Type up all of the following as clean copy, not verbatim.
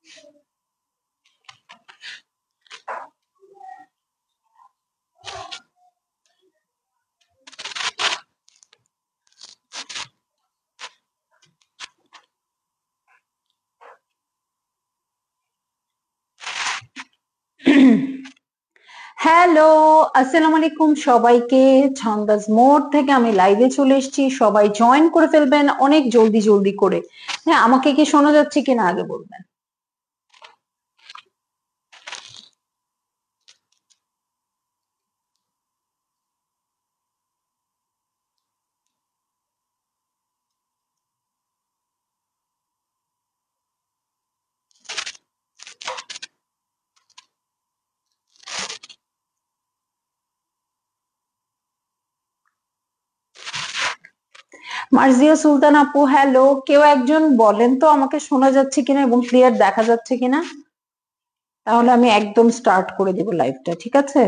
Hello, আসসালামু আলাইকুম সবাইকে। ছন্দাজ মোড থেকে আমি লাইভে চলে এসেছি। সবাই জয়েন করে ফেলবেন অনেক জলদি জলদি করে। হ্যাঁ, আমাকে কি শোনা যাচ্ছে কিনা আগে বলবেন। মার্জিয়া সুলতান আপু, হ্যালো। কেউ একজন বলেন তো আমাকে শোনা যাচ্ছে কিনা এবং ক্লিয়ার দেখা যাচ্ছে কিনা, তাহলে আমি একদম স্টার্ট করে দেব লাইভটা, ঠিক আছে?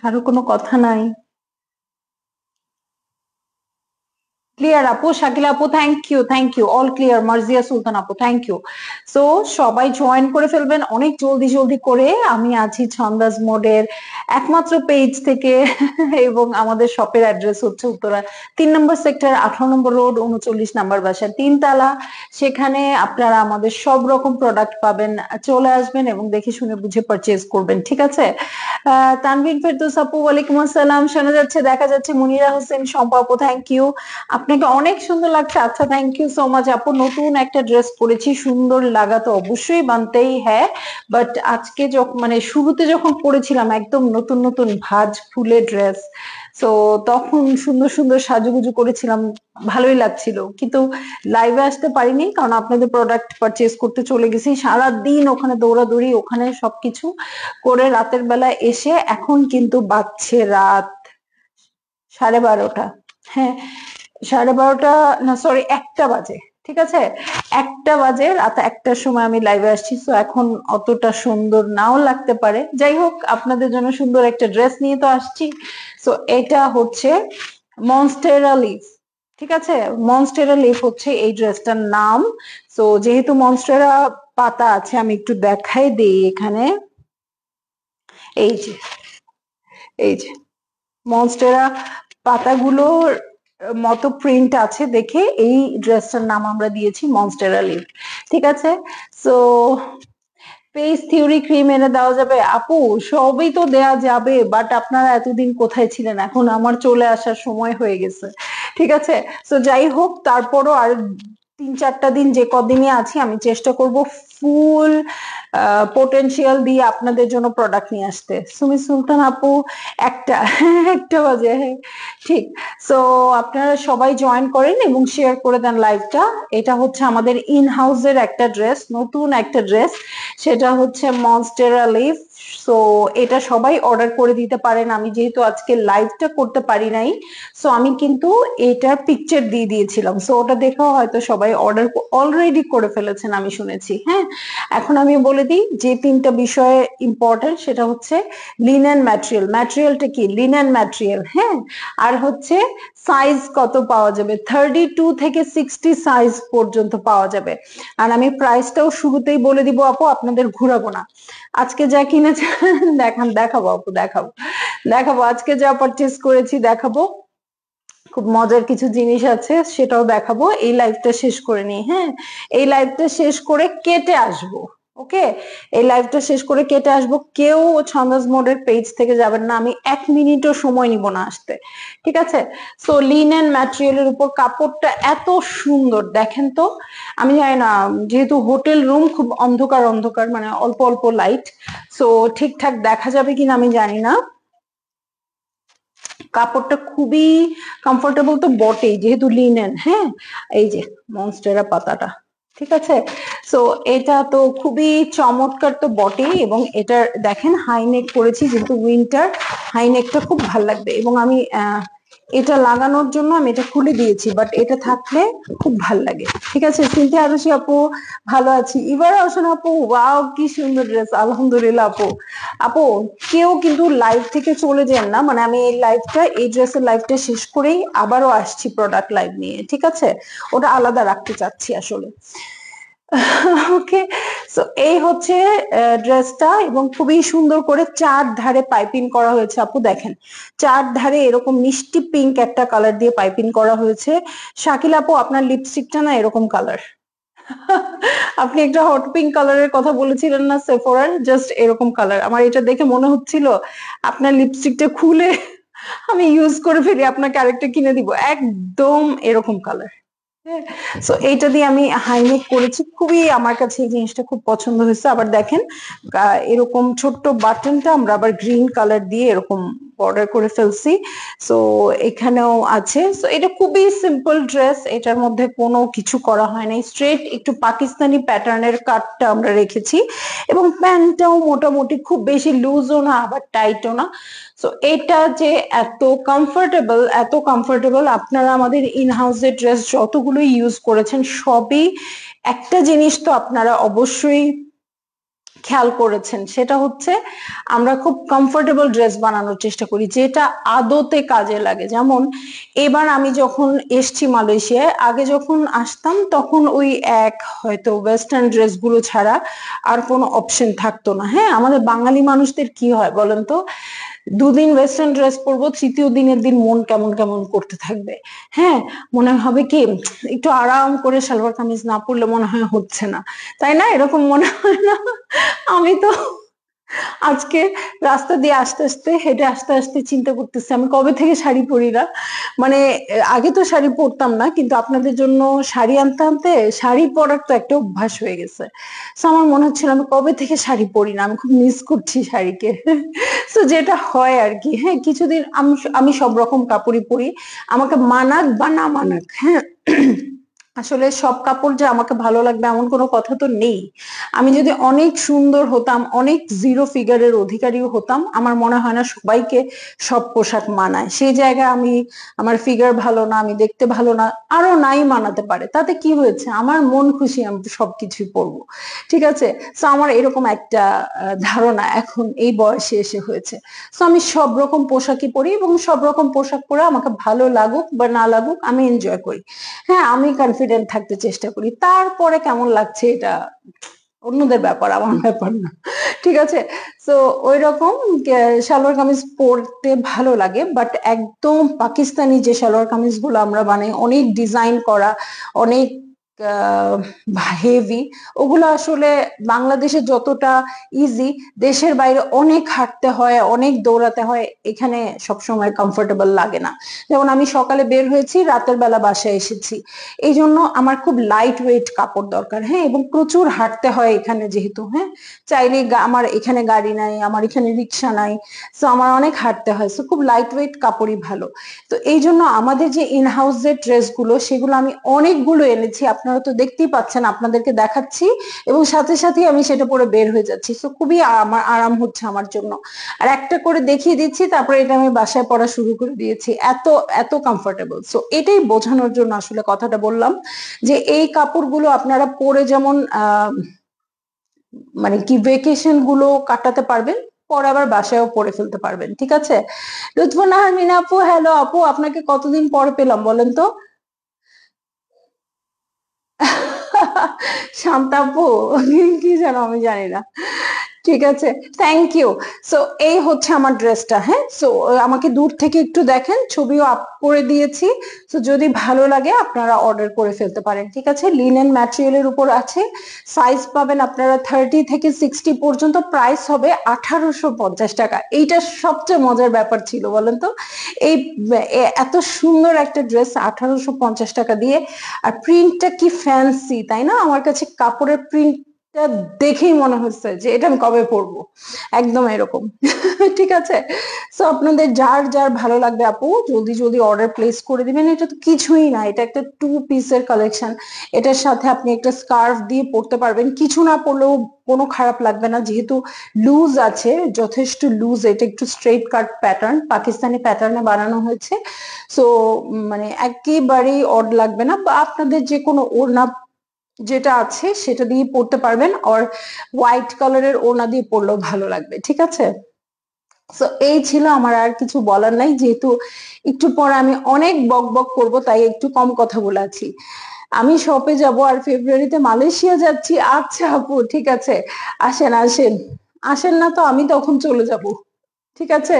কারো কোনো কথা নাই? ক্লিয়ার আপু, শাকিলা আপু, thank you, all clear. Marjia Sultan আপু, থ্যাংক ইউ। সো সবাই জয়েন করে ফেলবেন অনেক জলদি জলদি করে। আমি আছি ছন্দাজ মোডের একমাত্র পেজ থেকে এবং আমাদের শপের অ্যাড্রেস হচ্ছে উত্তরা 3 নম্বর সেক্টর, 18 নম্বর রোড, 39 নম্বর বাসা, 3 তলা। সেখানে আপনারা আমাদের সব রকম প্রোডাক্ট পাবেন। চলে আসবেন এবং দেখে শুনে বুঝে পারচেজ করবেন, ঠিক আছে? তানভীর ফেরদৌস আপু, ওয়ালাইকুম আসসালাম। শোনা যাচ্ছে, দেখা যাচ্ছে। মুনিরা হোসেন, শম্পা আপু, থ্যাংক ইউ। আপনাকে অনেক সুন্দর লাগছে। আচ্ছা, থ্যাংক ইউ সো মাচ আপু। নতুন একটা ড্রেস পরেছি, সুন্দর লাগা তো অবশ্যই বানতেই, হ্যাঁ। বাট আজকে যখন মানে শুরুতে যখন পরেছিলাম একদম নতুন নতুন ভাঁজ ফুলের ড্রেস, তো তখন সুন্দর সুন্দর সাজুগুজু করেছিলাম, ভালোই লাগছিল। কিন্তু লাইভে আসতে পারিনি কারণ আপনাদের প্রোডাক্ট পারচেজ করতে চলে গেছি। সারাদিন ওখানে দৌড়াদৌড়ি, ওখানে সবকিছু করে রাতের বেলা এসে এখন কিন্তু বাজছে রাত 12:30। হ্যাঁ, 12:30 না, সরি, 1টা বাজে। ঠিক আছে, 1টা বাজে, রাত 1টার সময় আমি লাইভে আসছি। তো এখন অতটা সুন্দর নাও লাগতে পারে, যাই হোক, আপনাদের জন্য সুন্দর একটা ড্রেস নিয়ে তো আসছি। তো এটা হচ্ছে মনস্টেরা লিফ, ঠিক আছে? মনস্টেরা লিফ হচ্ছে এই ড্রেসটার নাম। তো যেহেতু মনস্টেরা পাতা আছে, আমি একটু দেখাই দিই এখানে। এই যে, এই যে মনস্টেরা পাতাগুলোর মতো প্রিন্ট আছে দেখে এই ড্রেসটার নাম আমরা দিয়েছি মনস্টেরা লিভ, ঠিক আছে? সো ফেস থিওরি ক্রিম এনে দেওয়া যাবে আপু? সবই তো দেয়া যাবে, বাট আপনারা এতদিন কোথায় ছিলেন? এখন আমার চলে আসার সময় হয়ে গেছে, ঠিক আছে? তো যাই হোক, তারপরও আর 3-4টা দিন, যে কদিনই আছি, আমি চেষ্টা করব ফুল পোটেনশিয়াল দিয়ে আপনাদের জন্য প্রোডাক্ট নিয়ে আসতে। সুমি সুলতান আপু, 1টা বাজে, হ্যাঁ, ঠিক। সো আপনারা সবাই জয়েন করেন এবং শেয়ার করে দেন লাইভটা। এটা হচ্ছে আমাদের ইন হাউসের একটা ড্রেস, নতুন একটা ড্রেস, সেটা হচ্ছে মনস্টেরা লিফ। সো এটা সবাই অর্ডার করে দিতে পারেন। আমি যেহেতু আজকে লাইভটা করতে পারি নাই, সো আমি কিন্তু এটার পিকচার দিয়ে দিয়েছিলাম। সো ওটা দেখেও হয়তো সবাই অর্ডার অলরেডি করে ফেলেছেন, আমি শুনেছি। হ্যাঁ, এখন আমি বলে দিই যে 3টা বিষয় ইম্পর্টেন্ট, সেটা হচ্ছে লিনেন ম্যাটেরিয়াল। ম্যাটেরিয়ালটা কি? লিনেন ম্যাটেরিয়াল, হ্যাঁ। আর হচ্ছে সাইজ কত পাওয়া যাবে? 32 থেকে 60 সাইজ পর্যন্ত পাওয়া যাবে। আর আমি প্রাইসটাও শুরুতেই বলে দিব আপু, আপনাদের ঘুরাবো না। আজকে যা কিনেছেন দেখাবো আপু, দেখাবো আজকে যা পারচেজ করেছি, দেখাবো। খুব মজার কিছু জিনিস আছে, সেটাও দেখাবো। এই লাইভটা শেষ করে নিই, হ্যাঁ। এই লাইভটা শেষ করে কেটে আসবো, ওকে? এই লাইভটা শেষ করে কেটে আসবো। কেউ ছন্দাজ মোডের পেজ থেকে যাবেন না, আমি 1 মিনিটও সময় নিব না আসতে, ঠিক আছে? সো লিনেন ম্যাটেরিয়ালের উপর কাপড়টা এত সুন্দর, দেখেন তো। আমি জানি না, যেহেতু হোটেল রুম, খুব অন্ধকার অন্ধকার, মানে অল্প অল্প লাইট, সো ঠিকঠাক দেখা যাবে কিনা আমি জানি না। কাপড়টা খুবই কমফোর্টেবল তো বটেই, যেহেতু লিনেন, হ্যাঁ। এই যে মনস্টেরা পাতাটা, ঠিক আছে? সো এটা তো খুবই চমৎকার তো বটেই, এবং এটা দেখেন হাই নেক করেছি, যেহেতু উইন্টার, হাই নেকটা খুব ভালো লাগবে। এবং আমি এটা লাগানোর জন্য আমি এটা খুলে দিয়েছি, বাট এটা থাকলে খুব ভাল লাগে। ঠিক আছে, সিনথিয়া আরুষি আপু ভালো আছি। এবার আসুন আপু, ওয়াও কি সুন্দর ড্রেস, আলহামদুলিল্লাহ আপু। আপু কেউ কিন্তু লাইভ থেকে চলে যান না, মানে আমি এই ড্রেসের লাইভটা শেষ করেই আবারও আসছি প্রোডাক্ট লাইভ নিয়ে, ঠিক আছে? ওটা আলাদা রাখতে চাচ্ছি আসলে। ওকে, সো এই হচ্ছে ড্রেসটা, এবং খুবই সুন্দর করে চার ধারে পাইপিং করা হয়েছে আপু, দেখেন চার ধারে এরকম মিষ্টি পিঙ্ক একটা কালার দিয়ে পাইপিং করা হয়েছে। শাকিল আপু আপনার লিপস্টিকটা না এরকম কালার। আপনি একটা হট পিঙ্ক কালারের কথা বলেছিলেন না সেফোরার, জাস্ট এরকম কালার। আমার এটা দেখে মনে হচ্ছিল আপনার লিপস্টিকটা খুলে আমি ইউজ করে ফেলি, আপনাকে আরেকটা কিনে দিব, একদম এরকম কালার। সো এইটা দিয়ে আমি হাইনেক করেছি, খুবই আমার কাছে এই জিনিসটা খুব পছন্দ হয়েছে। আবার দেখেন এরকম ছোট্ট বাটনটা আমরা আবার গ্রিন কালার দিয়ে এরকম বর্ডার করে ফেলছি। সো এখানেও আছে। সো এটা খুবই সিম্পল ড্রেস, এটার মধ্যে কোনো কিছু করা হয় নাই, স্ট্রেট একটু পাকিস্তানি প্যাটার্নের কাটটা আমরা রেখেছি, এবং প্যান্টটাও মোটামুটি খুব বেশি লুজও না আবার টাইটও না। সো এটা যে এত কমফোর্টেবল, আপনারা আমাদের ইন হাউসের ড্রেস যতগুলো ইউজ করেছেন সবই একটা জিনিস তো আপনারা অবশ্যই খেয়াল করেছেন, সেটা হচ্ছে আমরা খুব কমফোর্টেবল ড্রেস বানানোর চেষ্টা করি যেটা আদতে কাজে লাগে। যেমন এবার আমি যখন এসছি মালয়েশিয়ায়, আগে যখন আসতাম তখন ওই হয়তো ওয়েস্টার্ন ড্রেস গুলো ছাড়া আর কোনো অপশন থাকতো না। হ্যাঁ, আমাদের বাঙালি মানুষদের কি হয় বলেন তো, দুদিন ওয়েস্টার্ন ড্রেস পরবো, তৃতীয় দিনের দিন মন কেমন কেমন করতে থাকবে। হ্যাঁ, মনে হবে কি একটু আরাম করে সালোয়ার কামিজ না পরলে মনে হয় হচ্ছে না, তাই না? এরকম মনে হয় না? আমি তো আজকে রাস্তা দিয়ে হেঁটে আসতে আসতে চিন্তা করতেছি আমি কবে থেকে শাড়ি পরি না। মানে আগে তো শাড়ি পরতাম না, কিন্তু আপনাদের জন্য শাড়ি আনতে আনতে শাড়ি পরার তো একটা অভ্যাস হয়ে গেছে। তো আমার মনে হচ্ছিল আমি কবে থেকে শাড়ি পরি না, আমি খুব মিস করছি শাড়িকে। তো যেটা হয় আর কি, হ্যাঁ কিছুদিন আমি সব রকম কাপড়ই পরি, আমাকে মানাক বা না মানাক। হ্যাঁ, আসলে সব কাপড় যে আমাকে ভালো লাগবে এমন কোনো কথা তো নেই। আমি যদি অনেক সুন্দর হতাম, অনেক জিরো ফিগারের অধিকারীও হতাম, আমার মনে হয় না সবাইকে সব পোশাক মানায়। সেই জায়গায় আমার ফিগার ভালো না, আমি দেখতে ভালো না, আরো নাই মানাতে পারে, তাতে কি হয়েছে, আমার মন খুশি আমি সবকিছুই পরবো। ঠিক আছে, তো আমার এরকম একটা ধারণা এখন এই বয়সে এসে হয়েছে। তো আমি সব রকম পোশাকই পরি, এবং সব রকম পোশাক পরে আমাকে ভালো লাগুক বা না লাগুক আমি এনজয় করি। হ্যাঁ, আমি কনফিডেন্ট থাকতে চেষ্টা করি, তারপরে কেমন লাগছে এটা অন্যদের ব্যাপার, আমার ব্যাপার না। ঠিক আছে, তো ওই রকম সালোয়ার কামিজ পরতে ভালো লাগে, বাট একদম পাকিস্তানি যে সালোয়ার কামিজ গুলো আমরা বানাই অনেক ডিজাইন করা, অনেক হেভি, ওগুলো আসলে বাংলাদেশে যতটা ইজি, দেশের বাইরে অনেক হাঁটতে হয়, অনেক দৌড়াতে হয়, এখানে সবসময় কমফোর্টেবল লাগে না। যেমন আমি সকালে বের হয়েছি, রাতের বেলা বাসায় এসেছি, এই জন্য আমার খুব লাইট ওয়েট কাপড় দরকার। হ্যাঁ, এবং প্রচুর হাঁটতে হয় এখানে যেহেতু, হ্যাঁ চাইলে আমার এখানে গাড়ি নাই, আমার এখানে রিক্সা নাই, তো আমার অনেক হাঁটতে হয়, তো খুব লাইট ওয়েট কাপড়ই ভালো। তো এই জন্য আমাদের যে ইন হাউস যে ড্রেস গুলো সেগুলো আমি অনেকগুলো এনেছি, আপনারা তো দেখতেই পাচ্ছেন, আপনাদেরকে দেখাচ্ছি, এবং সাথে সাথে আমি সেটা পরে বের হয়ে যাচ্ছি, তো খুবই আমার আরাম হচ্ছে আমার জন্য। আর একটা করে দেখিয়ে দিচ্ছি, তারপরে এটা আমি বাসায় পড়া শুরু করে দিয়েছি, এত এত কমফোর্টেবল। সো এটাই বোঝানোর জন্য আসলে কথাটা বললাম, যে এই কাপড়গুলো আপনারা পরে যেমন মানে কি ভেকেশন গুলো কাটাতে পারবেন, পরে আবার বাসায়ও পরে ফেলতে পারবেন। ঠিক আছে, লুৎফুন্নাহার মিনা আপু, হ্যালো আপু, আপনাকে কতদিন পর পেলাম বলেন তো? শান্তা আপু, কি জানো আমি জানি না। ঠিক আছে, থ্যাংক ইউ। সো এই হচ্ছে আমার ড্রেসটা। হ্যাঁ, সো আমাকে দূর থেকে একটু দেখেন, ছবিও আপ করে দিয়েছি। তো যদি ভালো লাগে আপনারা অর্ডার করে ফেলতে পারেন। ঠিক আছে, লিনেন ম্যাটেরিয়ালের উপর আছে, সাইজ পাবেন আপনারা 30 থেকে 60 পর্যন্ত, প্রাইস হবে 1850 টাকা। এইটা সবচেয়ে মজার ব্যাপার ছিল বলেন তো, এই এত সুন্দর একটা ড্রেস 1850 টাকা দিয়ে, আর প্রিন্টটা কি ফ্যান্সি তাই না? আমার কাছে কাপড়ের প্রিন্ট দেখেই মনে হচ্ছে যে এটা আমি কবে পরবো, একদম এরকম। ঠিক আছে, সো আপনাদের যার যার ভালো লাগবে আপু জলদি জলদি অর্ডার প্লেস করে দিবেন। এটা তো কিছুই না, এটা একটা 2 পিসের কালেকশন। এটার সাথে আপনি একটা স্কার্ফ দিয়ে পরতে পারবেন, কিছু না পরলেও কোনো খারাপ লাগবে না, যেহেতু লুজ আছে, যথেষ্ট লুজ। এটা একটু স্ট্রেট কাট প্যাটার্ন, পাকিস্তানি প্যাটার্নে বানানো হয়েছে। সো মানে একেবারেই অড লাগবে না, বা আপনাদের যে কোনো ওড়না যেটা আছে সেটা দিয়ে পড়তে পারবেন, আর হোয়াইট কালারের ওড়না দিয়ে পরলেও ভালো লাগবে। ঠিক আছে, তো এই ছিল, আমার আর কিছু বলার নাই, যেহেতু একটু পরে আমি অনেক বক বক করবো, তাই একটু কম কথা বলে আছি। আমি শপে যাব আর ফেব্রুয়ারিতে মালয়েশিয়া যাচ্ছি। আচ্ছা আপু, ঠিক আছে, আসেন আসেন। আসেন না তো আমি তখন চলে যাব। ঠিক আছে,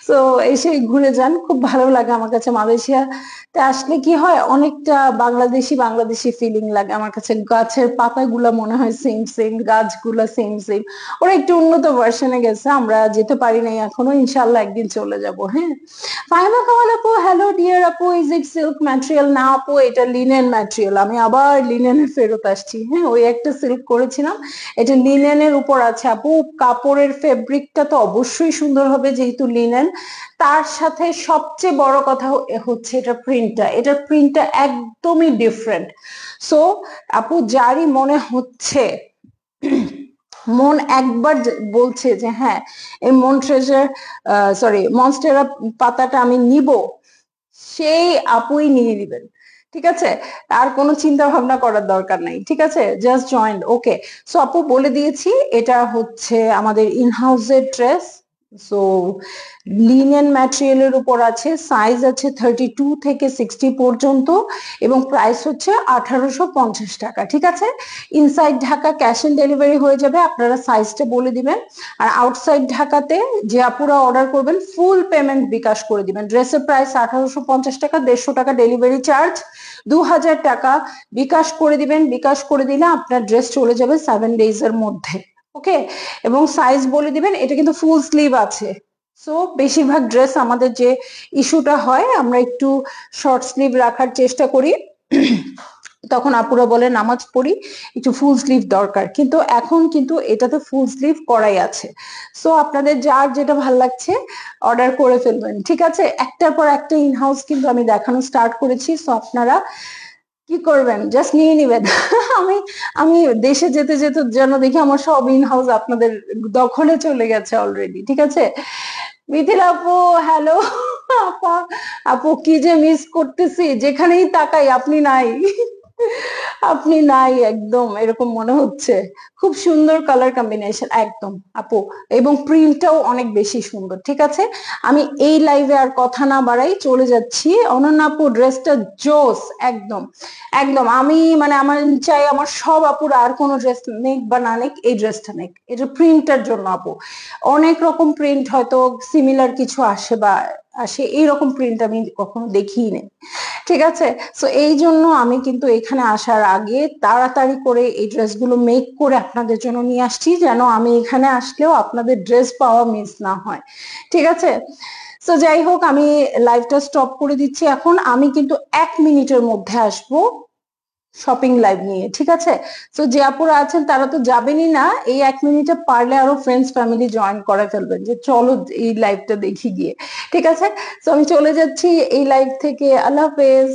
তো এসে ঘুরে যান, খুব ভালো লাগে আমার কাছে। মালয়েশিয়াতে আসলে কি হয়, অনেকটা বাংলাদেশি বাংলাদেশি ফিলিং লাগে আমার কাছে। গাছের পাতাগুলা মনে হয় সেম সেম, গাছগুলা সেম সেম। ওরা একটু উন্নত ভার্সনে গেছে, আমরা যেতে পারি নাই এখনো, ইনশাল্লাহ একদিন চলে যাব। হ্যাঁ, ফাহিমা কামাল আপু, হ্যালো ডিয়ার আপু, ইজ ইট সিল্ক ম্যাটেরিয়াল? না আপু, এটা লিনেন ম্যাটেরিয়াল। আমি আবার লিনেনে ফেরত আসছি। হ্যাঁ, ওই একটা সিল্ক করেছিলাম, এটা লিনেনের উপর আছে আপু। কাপড়ের ফেব্রিকটা তো অবশ্যই সুন্দর হবে যেহেতু লিনেন। তার সাথে সবচেয়ে বড় কথা হচ্ছে এটা প্রিন্টটা, এটার প্রিন্টটা একদমই ডিফারেন্ট। সো আপু, যারই মনে হচ্ছে, মন একবার বলছে যে হ্যাঁ, এই মনস্টেরা পাতাটা আমি নিব, সেই আপুই নিয়ে নিবেন। ঠিক আছে, আর কোনো চিন্তা ভাবনা করার দরকার নাই। ঠিক আছে, জাস্ট জয়েন। ওকে, সো আপু বলে দিয়েছি, এটা হচ্ছে আমাদের ইনহাউসের ড্রেস। সো লিনেন ম্যাটেরিয়ালের উপর আছে, সাইজ আছে 32 থেকে 60 পর্যন্ত, এবং প্রাইস হচ্ছে 1850 টাকা। ঠিক আছে, inside Dhaka cash on delivery হয়ে যাবে, আপনারা সাইজটা বলে দিবেন। আর আউটসাইড ঢাকাতে যে আপুরা অর্ডার করবেন ফুল পেমেন্ট বিকাশ করে দিবেন। ড্রেসের প্রাইস 1850 টাকা, 150 টাকা ডেলিভারি চার্জ, 2000 টাকা বিকাশ করে দিবেন। বিকাশ করে দিলে আপনার ড্রেস চলে যাবে 7 ডেজ এর মধ্যে। ওকে, এবং সাইজ বলে দিবেন। এটা কিন্তু ফুল স্লিভ আছে। সো বেশিরভাগ ড্রেস আমাদের যে ইস্যুটা হয়, আমরা একটু শর্ট স্লিভ রাখার চেষ্টা করি, তখন আপুরা বলে নামাজ পড়ি, একটু ফুল স্লিভ দরকার, কিন্তু এখন কিন্তু এটাতে ফুল স্লিভ করাই আছে। সো আপনাদের যার যেটা ভাল লাগছে অর্ডার করে ফেলবেন। ঠিক আছে, একটার পর একটা ইনহাউস কিন্তু আমি দেখানো স্টার্ট করেছি। সো আপনারা কি করবেন, জাস্ট নিয়ে নিবেন। আমি আমি দেশে যেতে যেতে যেন দেখি আমার সব ইনহাউস আপনাদের দখলে চলে গেছে অলরেডি। ঠিক আছে, মিথিলা আপু, হ্যালো। আপা, আপু কি যে মিস করতেছি, যেখানেই তাকাই আপনি নাই। আপনি নাই, একদম এরকম মনে হচ্ছে। খুব সুন্দর কালার কম্বিনেশন একদম আপু, এবং প্রিন্টটাও অনেক বেশি সুন্দর। ঠিক আছে, আমি এই লাইভে আর কথা না বাড়াই চলে যাচ্ছি। অনন্যা আপু, ড্রেসটা জোস, একদম একদম। আমি মানে আমার চাই আমার সব আপুরা আর কোনো ড্রেস নেক বা না নেক, এই ড্রেসটা নেক। এটা প্রিন্টটার জন্য আপু, অনেক রকম প্রিন্ট হয়তো সিমিলার কিছু আসে বা আসে, এইরকম প্রিন্ট আমি কখনো দেখিই নেই। ঠিক আছে, সো এই জন্য আমি কিন্তু এখানে আসার আগে তাড়াতাড়ি করে এই ড্রেসগুলো মেক করে আপনাদের জন্য নিয়ে আসছি, যেন আমি এখানে আসলেও আপনাদের ড্রেস পাওয়া মিস না হয়। ঠিক আছে, সো যাই হোক, আমি লাইভটা স্টপ করে দিচ্ছি এখন। আমি কিন্তু 1 মিনিটের মধ্যে আসবো শপিং লাইভ নিয়ে। ঠিক আছে, তো যে আপুরা আছেন তারা তো যাবেনই না, এই 1 মিনিটে পারলে আরো ফ্রেন্ডস ফ্যামিলি জয়েন করে ফেলবেন, যে চলো এই লাইভটা দেখি গিয়ে। ঠিক আছে, তো আমি চলে যাচ্ছি এই লাইভ থেকে। আল্লাহ হাফেজ।